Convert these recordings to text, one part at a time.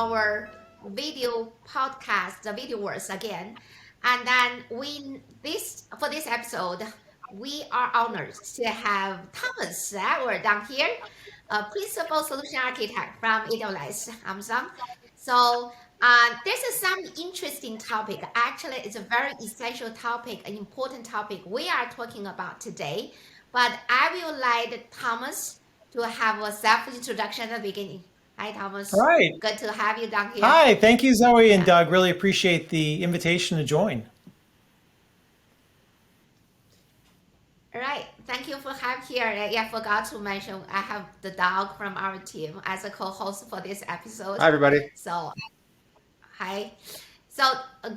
our video podcast, the video works again. And then for this episode, we are honored to have Thomas Edward down here, a principal solution architect from AWS Amazon. So this is some interesting topic. Actually, it's a very essential topic, an important topic we are talking about today. But I will like Thomas to have a self-introduction at the beginning. Hi, All Thomas. right. Good to have you down here. Hi, thank you, Zoe and Yeah. Doug. Really appreciate the invitation to join. All right. Thank you for having here. Yeah, I forgot to mention I have the dog from our team as a co-host for this episode. Hi, everybody. So, hi. So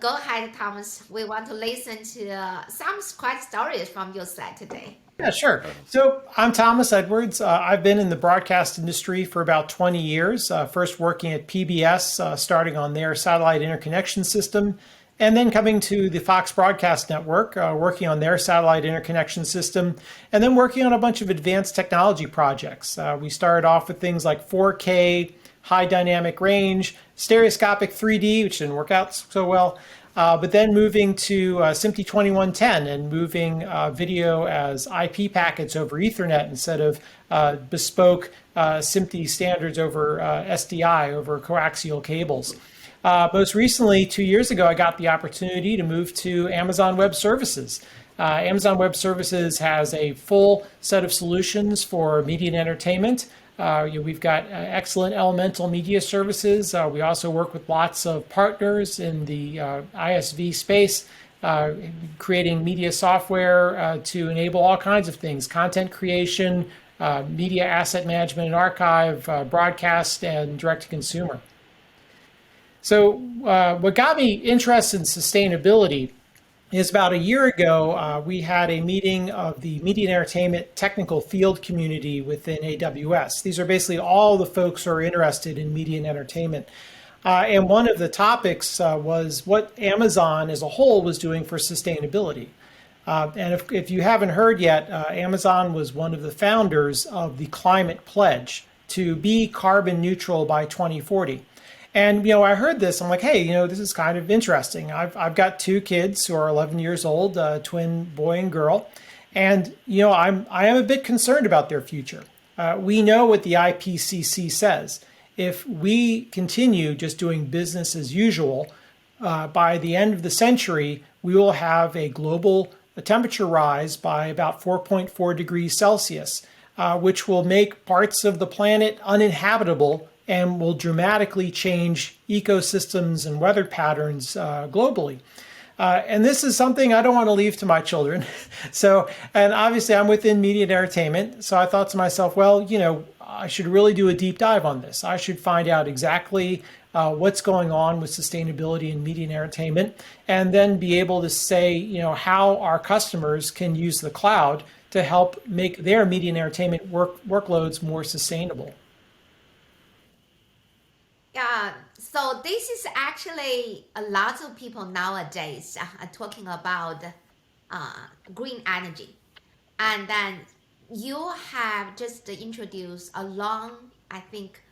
go ahead, Thomas. We want to listen to some quite stories from your side today. Yeah, sure. So I'm Thomas Edwards. I've been in the broadcast industry for about 20 years, first working at PBS, starting on their satellite interconnection system, and then coming to the Fox Broadcast Network, working on their satellite interconnection system, and then working on a bunch of advanced technology projects. We started off with things like 4K, high dynamic range, stereoscopic 3D, which didn't work out so well, but then moving to SMPTE 2110 and moving video as IP packets over Ethernet instead of bespoke SMPTE standards over SDI, over coaxial cables. Most recently, 2 years ago, I got the opportunity to move to Amazon Web Services. Amazon Web Services has a full set of solutions for media and entertainment. We've got excellent elemental media services. We also work with lots of partners in the ISV space, creating media software to enable all kinds of things: content creation, media asset management and archive, broadcast, and direct-to-consumer. So what got me interested in sustainability is about a year ago, we had a meeting of the media and entertainment technical field community within AWS. These are basically all the folks who are interested in media and entertainment. And one of the topics was what Amazon as a whole was doing for sustainability. And if you haven't heard yet, Amazon was one of the founders of the Climate Pledge to be carbon neutral by 2040. And, I heard this, I'm like, hey, this is kind of interesting. I've got two kids who are 11 years old, twin boy and girl. And, I am a bit concerned about their future. We know what the IPCC says. If we continue just doing business as usual, by the end of the century, we will have a global temperature rise by about 4.4 degrees Celsius, which will make parts of the planet uninhabitable and will dramatically change ecosystems and weather patterns globally. And this is something I don't want to leave to my children. And obviously I'm within media and entertainment. So I thought to myself, well, I should really do a deep dive on this. I should find out exactly what's going on with sustainability in media and entertainment, and then be able to say, how our customers can use the cloud to help make their media and entertainment workloads more sustainable. Yeah, so this is actually a lot of people nowadays are talking about green energy. And then you have just introduced a long, I think,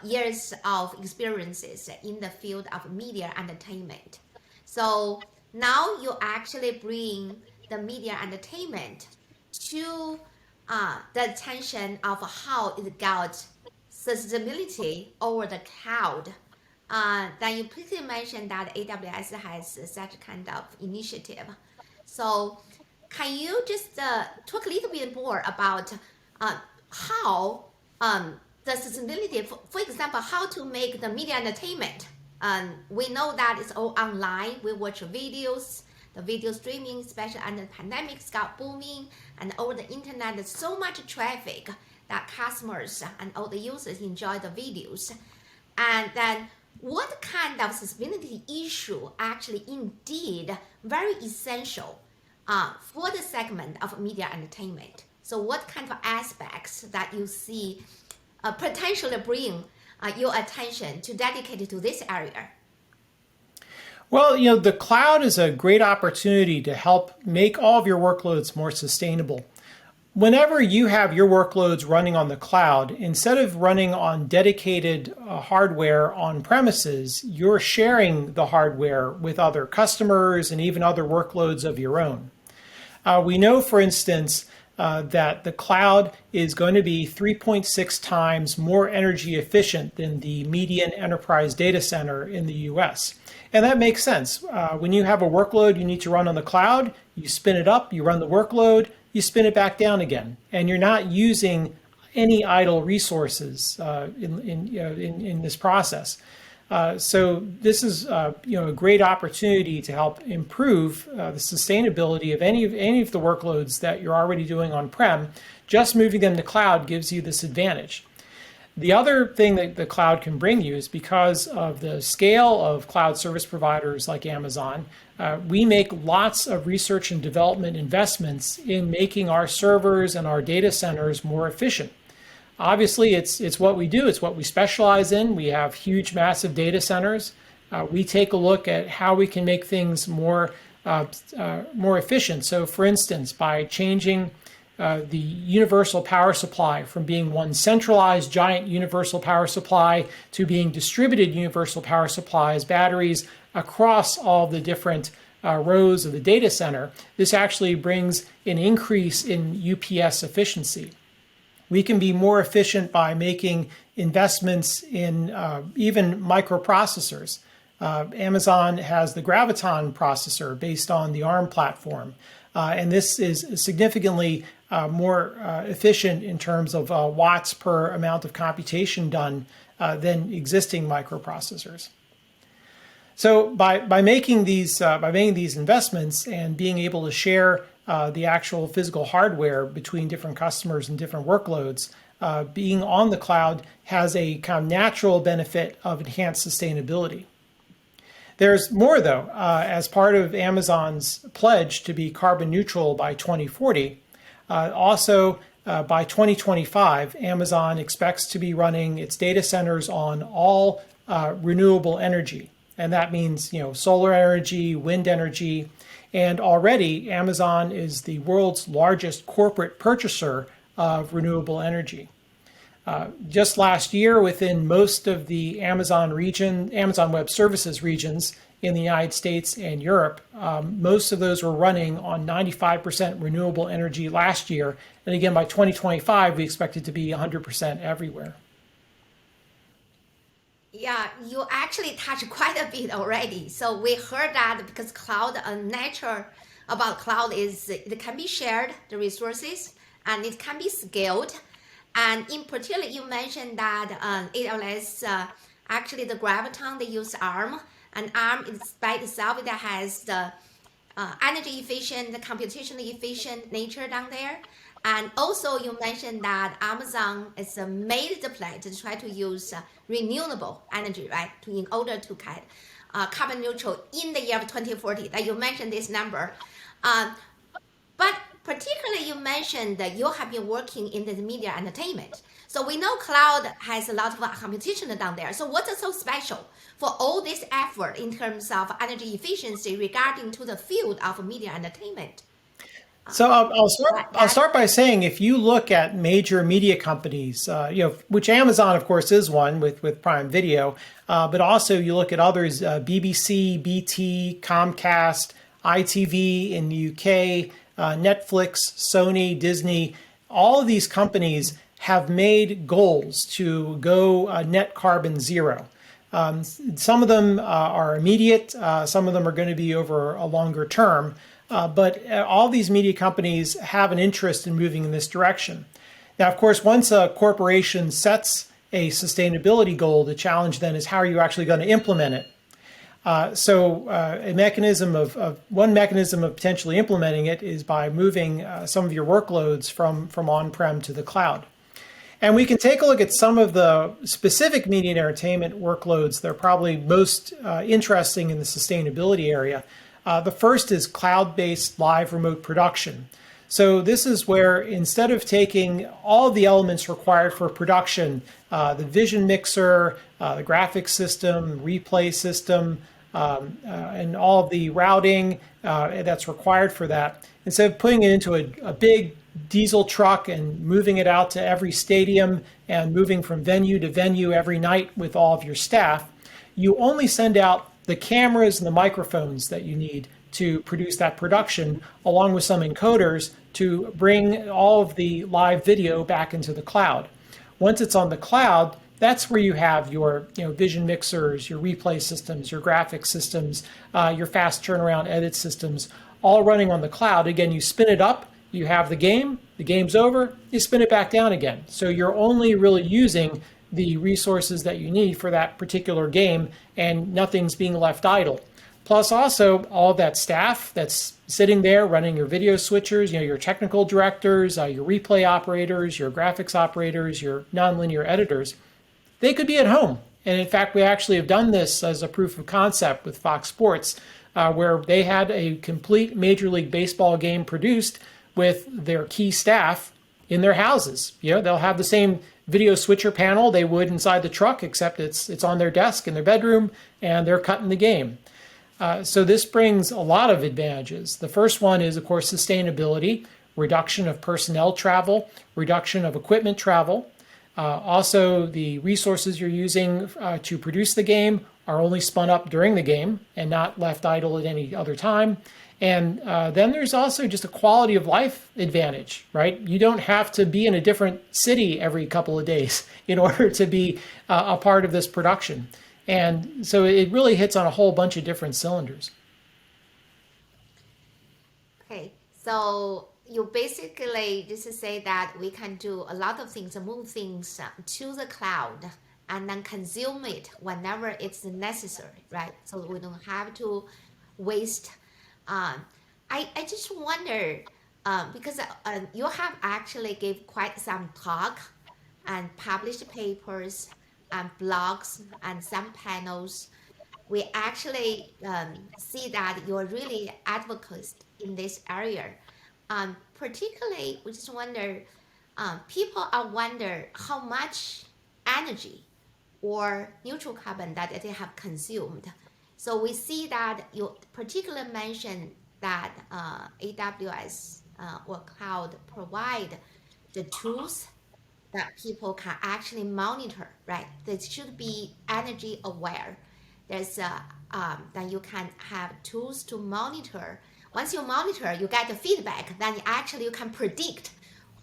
years of experiences in the field of media entertainment. So now you actually bring the media entertainment to the attention of how it got sustainability over the cloud. Then you quickly mentioned that AWS has such kind of initiative. So can you just talk a little bit more about how the sustainability, for example, how to make the media entertainment? We know that it's all online. We watch videos, the video streaming, especially under the pandemic, got booming, and over the internet, there's so much traffic that customers and all the users enjoy the videos. And then what kind of sustainability issue actually indeed very essential for the segment of media entertainment? So what kind of aspects that you see potentially bring your attention to dedicate to this area? Well, the cloud is a great opportunity to help make all of your workloads more sustainable. Whenever you have your workloads running on the cloud, instead of running on dedicated hardware on premises, you're sharing the hardware with other customers and even other workloads of your own. We know, for instance, that the cloud is going to be 3.6 times more energy efficient than the median enterprise data center in the US. And that makes sense. When you have a workload you need to run on the cloud, you spin it up, you run the workload, you spin it back down again. And you're not using any idle resources in this process. So this is a great opportunity to help improve the sustainability of any of the workloads that you're already doing on-prem. Just moving them to cloud gives you this advantage. The other thing that the cloud can bring you is because of the scale of cloud service providers like Amazon, we make lots of research and development investments in making our servers and our data centers more efficient. Obviously, it's what we do. It's what we specialize in. We have huge, massive data centers. We take a look at how we can make things more efficient. So, for instance, by changing the universal power supply from being one centralized giant universal power supply to being distributed universal power supplies, batteries across all the different rows of the data center, this actually brings an increase in UPS efficiency. We can be more efficient by making investments in even microprocessors. Amazon has the Graviton processor based on the ARM platform. And this is significantly more efficient in terms of watts per amount of computation done than existing microprocessors. So by making these investments and being able to share the actual physical hardware between different customers and different workloads, being on the cloud has a kind of natural benefit of enhanced sustainability. There's more, though. As part of Amazon's pledge to be carbon neutral by 2040, also by 2025, Amazon expects to be running its data centers on all renewable energy. And that means, solar energy, wind energy. And already, Amazon is the world's largest corporate purchaser of renewable energy. Just last year, within most of the Amazon Web Services regions in the United States and Europe, most of those were running on 95% renewable energy last year. And again, by 2025, we expect it to be 100% everywhere. Yeah, you actually touched quite a bit already. So we heard that because cloud, nature about cloud is it can be shared, the resources, and it can be scaled. And in particular, you mentioned that AWS, actually the Graviton, they use ARM, and ARM is by itself, it has the energy efficient, the computationally efficient nature down there. And also you mentioned that Amazon is made the play to try to use renewable energy, right, in order to get carbon neutral in the year of 2040, that you mentioned this number. But particularly you mentioned that you have been working in the media entertainment. So we know cloud has a lot of competition down there. So what's so special for all this effort in terms of energy efficiency regarding to the field of media entertainment? So I'll start by saying if you look at major media companies, which Amazon of course is one with Prime Video, but also you look at others, BBC, BT, Comcast, ITV in the UK, Netflix, Sony, Disney, all of these companies have made goals to go net carbon zero. Some of them are immediate, some of them are going to be over a longer term. But all these media companies have an interest in moving in this direction. Now, of course, once a corporation sets a sustainability goal, the challenge then is how are you actually going to implement it? One mechanism of potentially implementing it is by moving some of your workloads from on-prem to the cloud. And we can take a look at some of the specific media and entertainment workloads that are probably most interesting in the sustainability area. The first is cloud-based live remote production. So this is where instead of taking all the elements required for production, the vision mixer, the graphics system, replay system, and all of the routing that's required for that, instead of putting it into a big diesel truck and moving it out to every stadium and moving from venue to venue every night with all of your staff, you only send out the cameras and the microphones that you need to produce that production, along with some encoders to bring all of the live video back into the cloud. Once it's on the cloud, that's where you have your vision mixers, your replay systems, your graphics systems, your fast turnaround edit systems, all running on the cloud. Again, you spin it up, you have the game's over, you spin it back down again. So you're only really using the resources that you need for that particular game, and nothing's being left idle. Plus also all that staff that's sitting there running your video switchers, your technical directors, your replay operators, your graphics operators, your nonlinear editors, they could be at home. And in fact, we actually have done this as a proof of concept with Fox Sports, where they had a complete Major League Baseball game produced with their key staff in their houses. They'll have the same video switcher panel they would inside the truck, except it's on their desk in their bedroom, and they're cutting the game. So this brings a lot of advantages. The first one is, of course, sustainability, reduction of personnel travel, reduction of equipment travel. Also, the resources you're using to produce the game are only spun up during the game and not left idle at any other time. And then there's also just a quality of life advantage, right? You don't have to be in a different city every couple of days in order to be a part of this production. And so it really hits on a whole bunch of different cylinders. Okay, so you basically just say that we can do a lot of things, move things to the cloud and then consume it whenever it's necessary, right? So we don't have to waste. I just wonder, because you have actually gave quite some talk and published papers and blogs and some panels. We actually see that you're really advocate in this area. Particularly, we just wonder, people are wonder how much energy or neutral carbon that they have consumed. So we see that you particularly mentioned that AWS or cloud provide the tools that people can actually monitor, right? They should be energy aware. There's then you can have tools to monitor. Once you monitor, you get the feedback. Then actually you can predict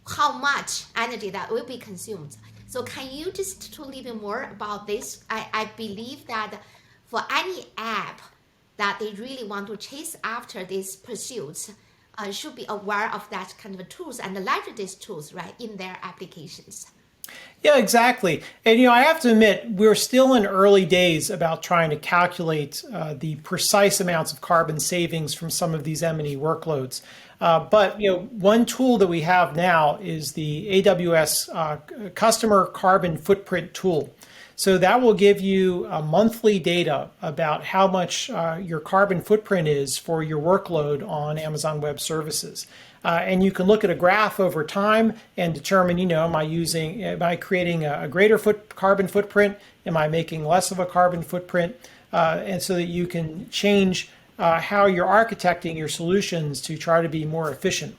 how much energy that will be consumed. So can you just talk a little bit more about this? I believe that for any app that they really want to chase after these pursuits, should be aware of that kind of tools and leverage these tools, right, in their applications. Yeah, exactly. And I have to admit, we're still in early days about trying to calculate the precise amounts of carbon savings from some of these M&E workloads. But one tool that we have now is the AWS Customer Carbon Footprint tool. So that will give you monthly data about how much your carbon footprint is for your workload on Amazon Web Services. And you can look at a graph over time and determine, am I creating a greater carbon footprint? Am I making less of a carbon footprint? And so that you can change how you're architecting your solutions to try to be more efficient.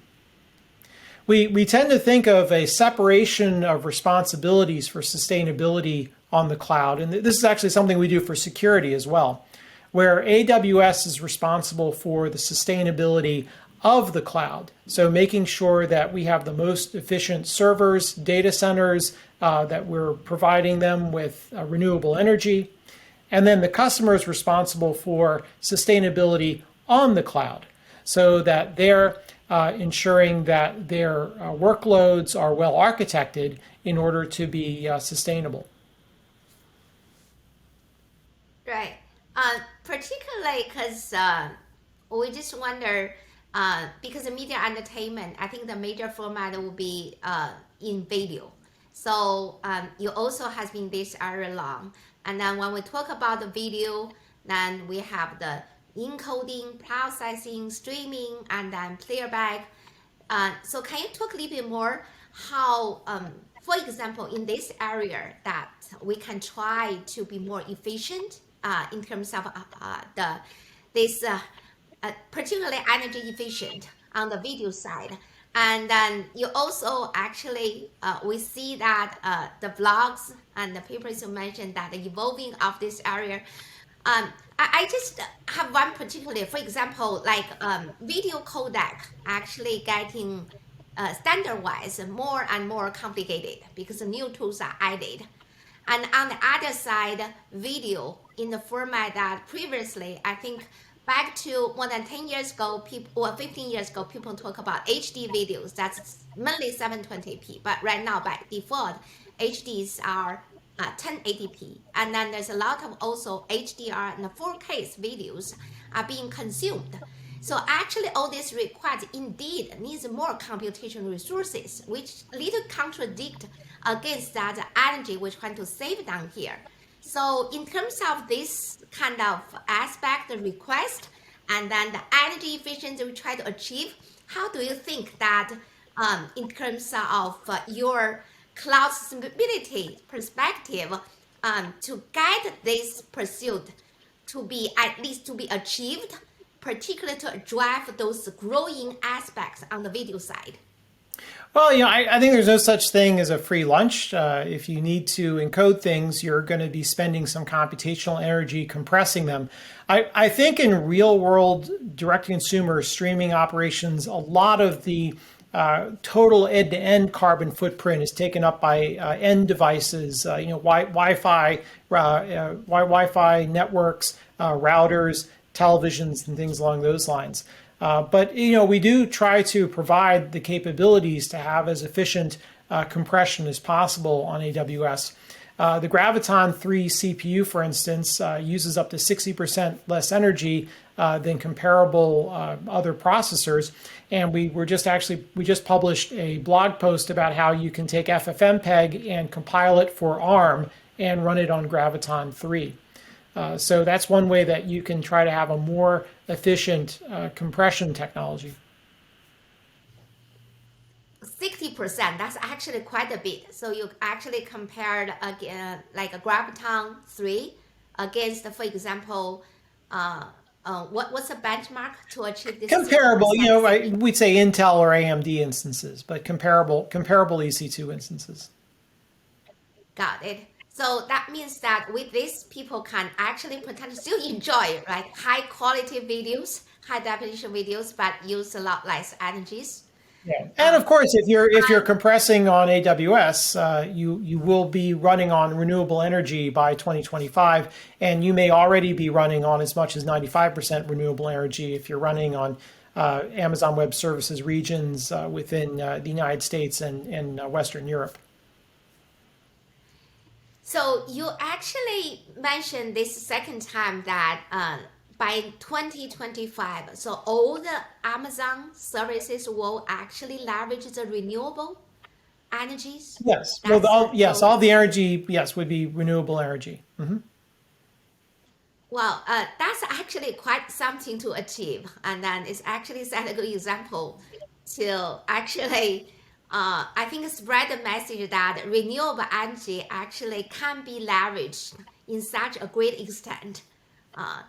We tend to think of a separation of responsibilities for sustainability on the cloud. And this is actually something we do for security as well, where AWS is responsible for the sustainability of the cloud. So making sure that we have the most efficient servers, data centers, that we're providing them with renewable energy. And then the customer is responsible for sustainability on the cloud, so that they're ensuring that their workloads are well architected in order to be sustainable. Right. Particularly because we just wonder, because the media entertainment, I think the major format will be in video. So you also has been this area long. And then when we talk about the video, then we have the encoding, processing, streaming, and then playback. So can you talk a little bit more how, for example, in this area that we can try to be more efficient in terms of particularly energy efficient on the video side, And then you also actually, we see that the blogs and the papers you mentioned that the evolving of this area. I just have one particularly, for example, like video codec actually getting standard-wise more and more complicated because the new tools are added. And on the other side, video in the format that previously, I think back to more than 10 years ago, people or 15 years ago, people talk about HD videos. That's mainly 720p. But right now, by default, HDs are 1080p. And then there's a lot of also HDR and 4K videos are being consumed. So actually all this requires indeed needs more computational resources, which little contradict against that energy we're trying to save down here. So in terms of this kind of aspect, the request, and then the energy efficiency we try to achieve, how do you think that in terms of your cloud sustainability perspective to guide this pursuit to be at least to be achieved, particularly to drive those growing aspects on the video side? Well, I think there's no such thing as a free lunch. If you need to encode things, you're going to be spending some computational energy compressing them. I think in real world direct consumer streaming operations, a lot of the total end-to-end carbon footprint is taken up by end devices, Wi-Fi networks, routers, televisions, and things along those lines. But we do try to provide the capabilities to have as efficient compression as possible on AWS. The Graviton 3 CPU, for instance, uses up to 60% less energy than comparable other processors. And we just published a blog post about how you can take FFmpeg and compile it for ARM and run it on Graviton 3. So that's one way that you can try to have a more efficient compression technology. 60%, that's actually quite a bit. So you actually compared again, like a Graviton 3 against, for example, what's the benchmark to achieve this? Comparable, we'd say Intel or AMD instances, but comparable EC2 instances. Got it. So that means that with this, people can actually potentially still enjoy like high quality videos, high definition videos, but use a lot less energies. Yeah, and of course, if you're compressing on AWS, you will be running on renewable energy by 2025, and you may already be running on as much as 95% renewable energy if you're running on Amazon Web Services regions within the United States and Western Europe. So you actually mentioned this second time that by 2025, so all the Amazon services will actually leverage the renewable energies. Yes. That's Well, the goal. all the energy, yes, would be renewable energy. Mm-hmm. Well, that's actually quite something to achieve, and then it's actually set a good example to actually, I think, spread the message that renewable energy actually can be leveraged in such a great extent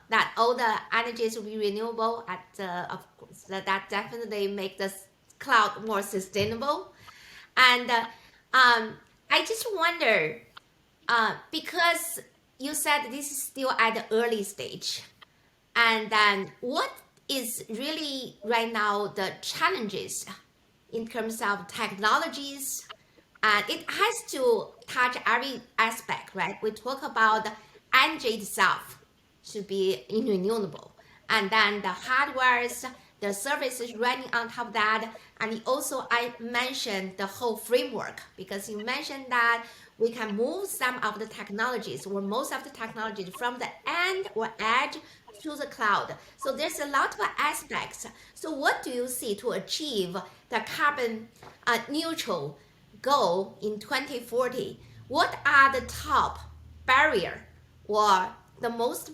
that all the energies will be renewable. Of course, that definitely make the cloud more sustainable. And I just wonder because you said this is still at the early stage, and then what is really right now the challenges in terms of technologies? And it has to touch every aspect, right? We talk about the energy itself should be renewable, and then the hardwares, the services running on top of that, and also I mentioned the whole framework because you mentioned that we can move some of the technologies or most of the technologies from the end or edge to the cloud. So there's a lot of aspects. So what do you see to achieve the carbon neutral goal in 2040? What are the top barrier or the most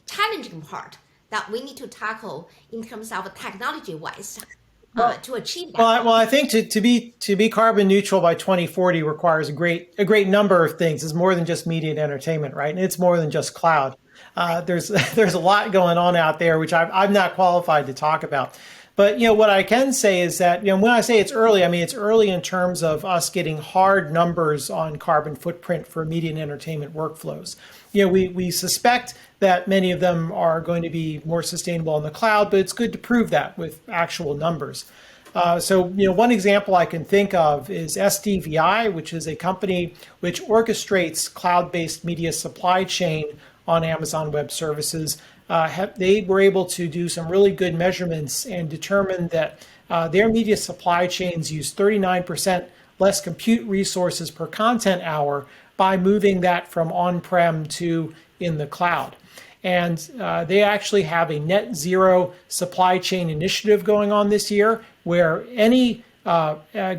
challenging part that we need to tackle in terms of technology wise to achieve that Well, goal? I think to be carbon neutral by 2040 requires a great number of things. It's more than just media and entertainment, right? And it's more than just cloud. There's there's a lot going on out there, which I'm not qualified to talk about. But what I can say is that when I say it's early, I mean it's early in terms of us getting hard numbers on carbon footprint for media and entertainment workflows. We suspect that many of them are going to be more sustainable in the cloud, but it's good to prove that with actual numbers. So, one example I can think of is SDVI, which is a company which orchestrates cloud-based media supply chain on Amazon Web Services. They were able to do some really good measurements and determine that their media supply chains use 39% less compute resources per content hour by moving that from on-prem to in the cloud. And they actually have a net zero supply chain initiative going on this year where any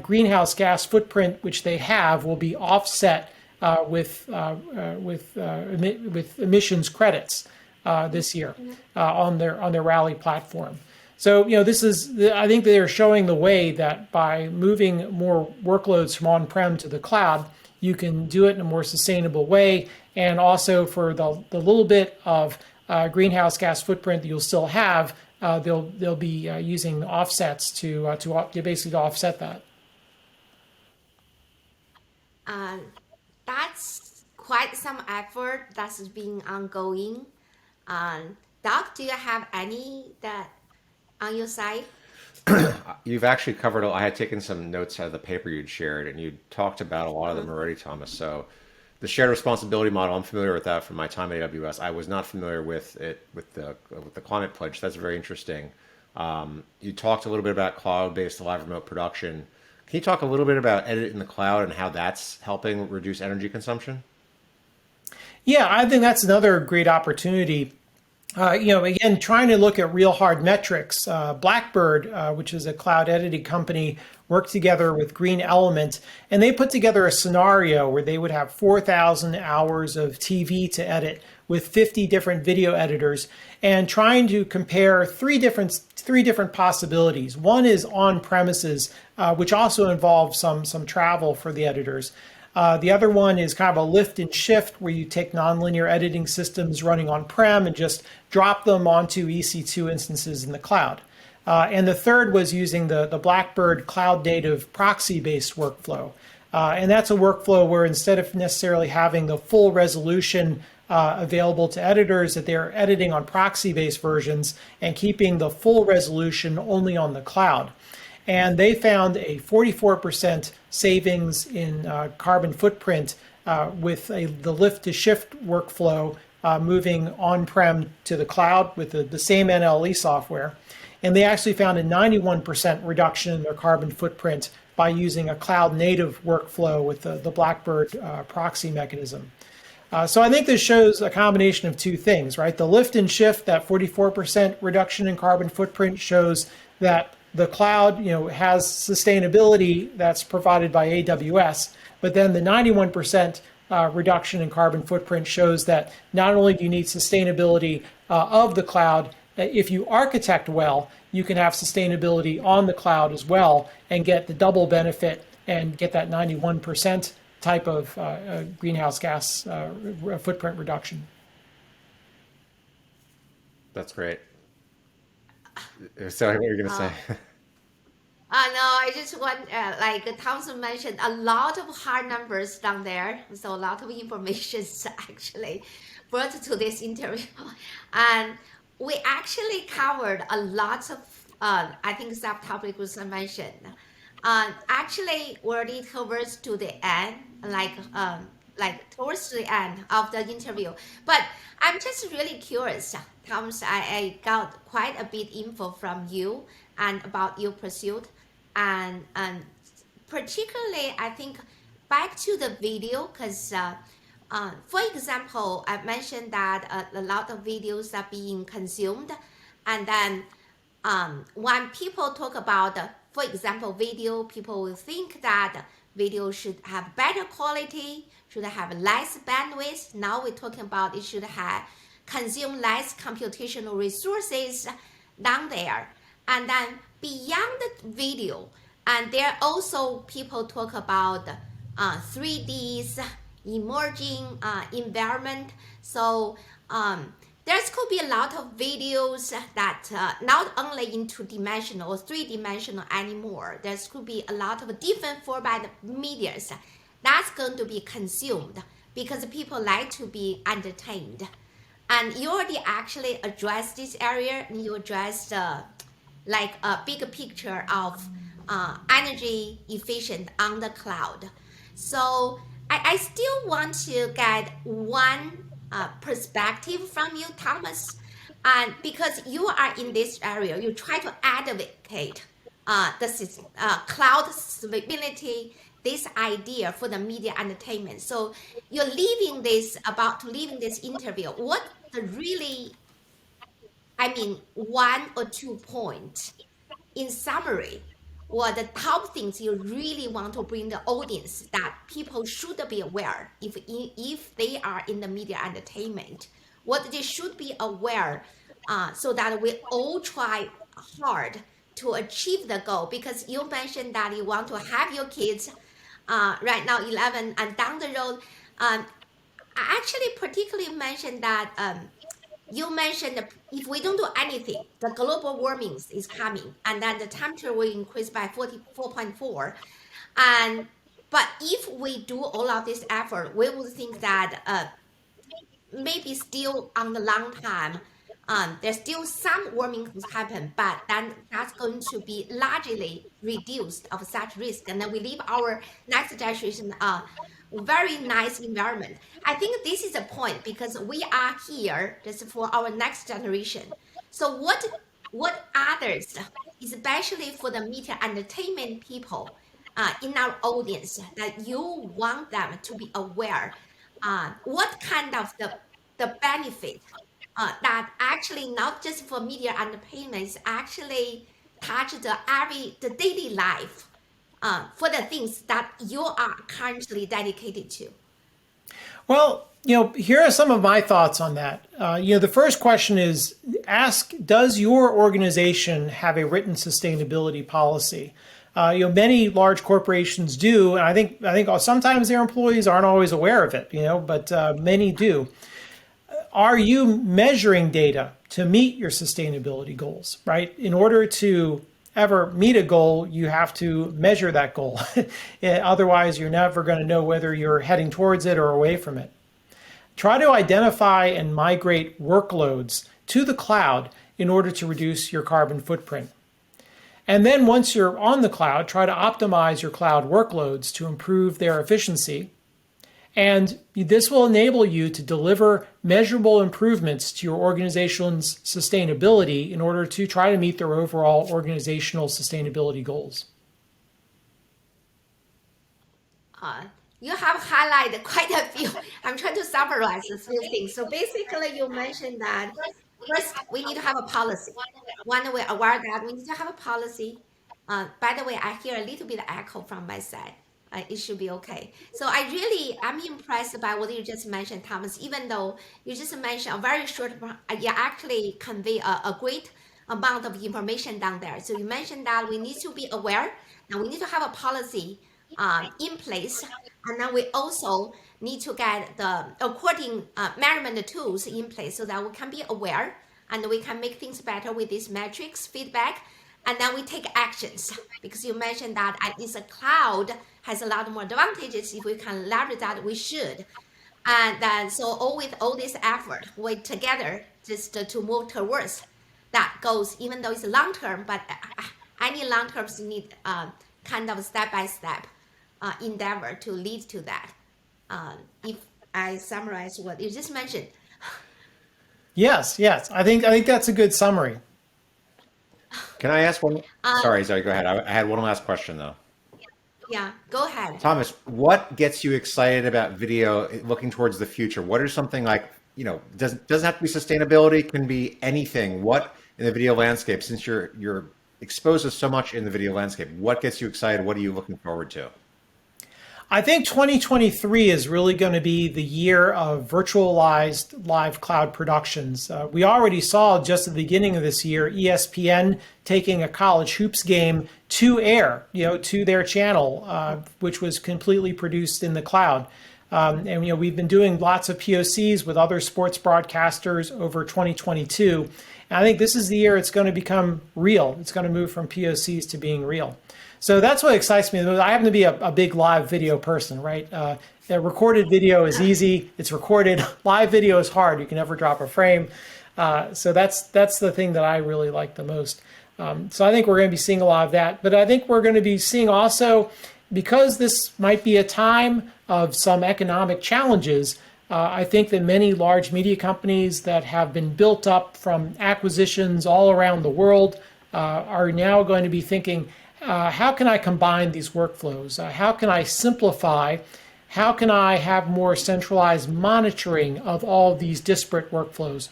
greenhouse gas footprint which they have will be offset with emissions credits this year on their Rally platform. So this is I think they're showing the way that by moving more workloads from on-prem to the cloud, you can do it in a more sustainable way, and also for the little bit of greenhouse gas footprint that you'll still have, they'll be using offsets to basically offset that. Uh, that's quite some effort that's been ongoing. Doc, do you have any that on your side? You've actually covered. I had taken some notes out of the paper you'd shared, and you talked about a lot of them already, Thomas. So, the shared responsibility model, I'm familiar with that from my time at AWS. I was not familiar with it with the climate pledge. That's very interesting. You talked a little bit about cloud-based live remote production. Can you talk a little bit about edit in the cloud and how that's helping reduce energy consumption? Yeah, I think that's another great opportunity. Again, trying to look at real hard metrics. Blackbird, which is a cloud editing company, worked together with Green Element, and they put together a scenario where they would have 4,000 hours of TV to edit with 50 different video editors, and trying to compare three different possibilities. One is on premises, which also involves some travel for the editors. The other one is kind of a lift and shift where you take nonlinear editing systems running on-prem and just drop them onto EC2 instances in the cloud. And the third was using the Blackbird cloud native proxy-based workflow. And that's a workflow where instead of necessarily having the full resolution available to editors, that they're editing on proxy-based versions and keeping the full resolution only on the cloud. And they found a 44% savings in carbon footprint with the lift to shift workflow moving on-prem to the cloud with the same NLE software. And they actually found a 91% reduction in their carbon footprint by using a cloud native workflow with the Blackbird proxy mechanism. So I think this shows a combination of two things, right? The lift and shift, that 44% reduction in carbon footprint, shows that the cloud, has sustainability that's provided by AWS, but then the 91% reduction in carbon footprint shows that not only do you need sustainability of the cloud, if you architect well, you can have sustainability on the cloud as well and get the double benefit and get that 91% type of greenhouse gas footprint reduction. That's great. So, what are you going to say? No, I just want, like Thompson mentioned, a lot of hard numbers down there. So a lot of information is actually brought to this interview. And we actually covered a lot of, I think, subtopic was mentioned. Actually, already towards to the end, like towards the end of the interview. But I'm just really curious, Thomas. I got quite a bit info from you and about your pursuit, and particularly I think back to the video because. For example, I mentioned that a lot of videos are being consumed, and then when people talk about, for example, video, people will think that video should have better quality, should have less bandwidth. Now we're talking about it should have consume less computational resources down there. And then beyond the video, and there also people talk about 3Ds emerging environment. So there could be a lot of videos that not only in two-dimensional or three-dimensional anymore. There could be a lot of different format medias that's going to be consumed because people like to be entertained. And you already actually addressed this area, and you addressed like a bigger picture of energy efficient on the cloud. So I still want to get one perspective from you, Thomas, and because you are in this area, you try to advocate cloud stability, this idea for the media entertainment. So you're leaving this about to leaving this interview. What the really, I mean, one or two points in summary, what the top things you really want to bring the audience that people should be aware if they are in the media entertainment, what they should be aware, so that we all try hard to achieve the goal. Because you mentioned that you want to have your kids right now 11 and down the road. I actually particularly mentioned that you mentioned that if we don't do anything, the global warming is coming, and then the temperature will increase by 44.4. And but if we do all of this effort, we would think that maybe still on the long time, there's still some warming to happen, but then that's going to be largely reduced of such risk, and then we leave our next generation very nice environment. I think this is a point because we are here just for our next generation. So what others, especially for the media entertainment people in our audience, that you want them to be aware, what kind of the benefit that actually not just for media entertainment, is actually touch the daily life for the things that you are currently dedicated to. Well, here are some of my thoughts on that. The first question is ask, does your organization have a written sustainability policy? Many large corporations do, and I think sometimes their employees aren't always aware of it, but many do. Are you measuring data to meet your sustainability goals, right? In order to ever meet a goal, you have to measure that goal. Otherwise, you're never going to know whether you're heading towards it or away from it. Try to identify and migrate workloads to the cloud in order to reduce your carbon footprint. And then once you're on the cloud, try to optimize your cloud workloads to improve their efficiency. And this will enable you to deliver measurable improvements to your organization's sustainability in order to try to meet their overall organizational sustainability goals. You have highlighted quite a few. I'm trying to summarize a few things. So basically, you mentioned that first we need to have a policy. One way aware that we need to have a policy. By the way, I hear a little bit of echo from my side. It should be okay. So I'm impressed by what you just mentioned, Thomas. Even though you just mentioned a very short, you actually convey a great amount of information down there. So you mentioned that we need to be aware, and we need to have a policy in place, and then we also need to get the according measurement tools in place so that we can be aware and we can make things better with these metrics feedback, and then we take actions. Because you mentioned that at least a cloud has a lot more advantages. If we can leverage that, we should. And then so with all this effort, we together just to move towards that goals, even though it's long term, but any long terms need kind of step by step endeavor to lead to that. If I summarize what you just mentioned. Yes. I think that's a good summary. Can I ask one? Sorry, go ahead. I had one last question though. Yeah, go ahead. Thomas, what gets you excited about video looking towards the future? What are something like, doesn't have to be sustainability, can be anything. What in the video landscape, since you're exposed to so much in the video landscape, what gets you excited? What are you looking forward to? I think 2023 is really going to be the year of virtualized live cloud productions. We already saw just at the beginning of this year, ESPN taking a college hoops game to air, to their channel, which was completely produced in the cloud. And we've been doing lots of POCs with other sports broadcasters over 2022. And I think this is the year it's going to become real. It's going to move from POCs to being real. So that's what excites me the most. I happen to be a big live video person, right? Recorded video is easy. It's recorded. Live video is hard. You can never drop a frame. So that's the thing that I really like the most. So I think we're going to be seeing a lot of that. But I think we're going to be seeing also, because this might be a time of some economic challenges, I think that many large media companies that have been built up from acquisitions all around the world are now going to be thinking, how can I combine these workflows? How can I simplify? How can I have more centralized monitoring of all of these disparate workflows?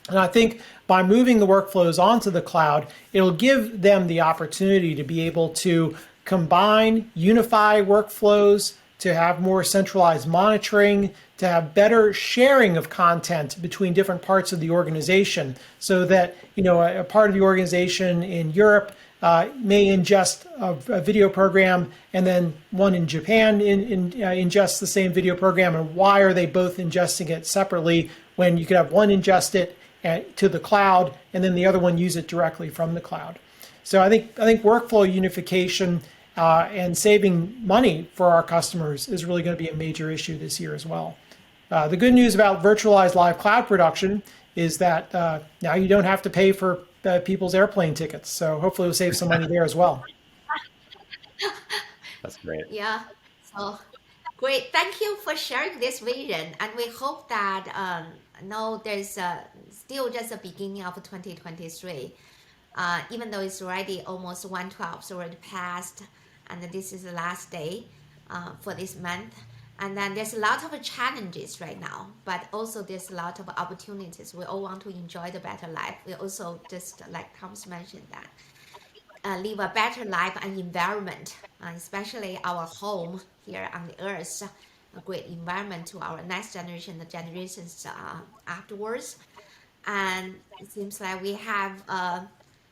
And I think by moving the workflows onto the cloud, it'll give them the opportunity to be able to combine, unify workflows, to have more centralized monitoring, to have better sharing of content between different parts of the organization, so that a part of the organization in Europe may ingest a video program, and then one in Japan ingests the same video program. And why are they both ingesting it separately when you could have one ingest it to the cloud and then the other one use it directly from the cloud? So I think workflow unification and saving money for our customers is really going to be a major issue this year as well. The good news about virtualized live cloud production is that now you don't have to pay for people's airplane tickets. So hopefully we'll save some money there as well. That's great. Yeah. So great. Thank you for sharing this vision. And we hope that no, there's still just the beginning of 2023. Even though it's already almost 1/12, so already passed, and this is the last day for this month. And then there's a lot of challenges right now, but also there's a lot of opportunities. We all want to enjoy the better life. We also, just like Thomas mentioned, that live a better life and environment, especially our home here on the earth, a great environment to our next generation, the generations afterwards. And it seems like we have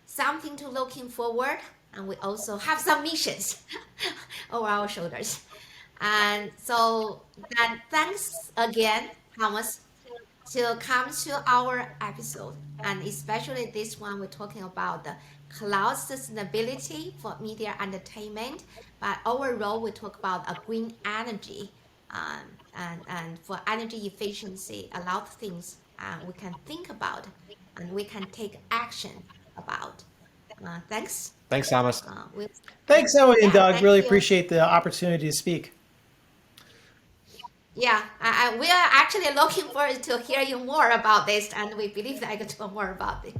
something to looking forward, and we also have some missions over our shoulders. And so then thanks again, Thomas, to come to our episode, and especially this one, we're talking about the cloud sustainability for media entertainment, but overall we talk about a green energy, and for energy efficiency, a lot of things we can think about and we can take action about. Thanks. Thanks, Thomas. We, Thanks, Zoe and yeah, Doug. Really thank you. appreciate the opportunity to speak. Yeah, we are actually looking forward to hear you more about this, and we believe that I can do more about it.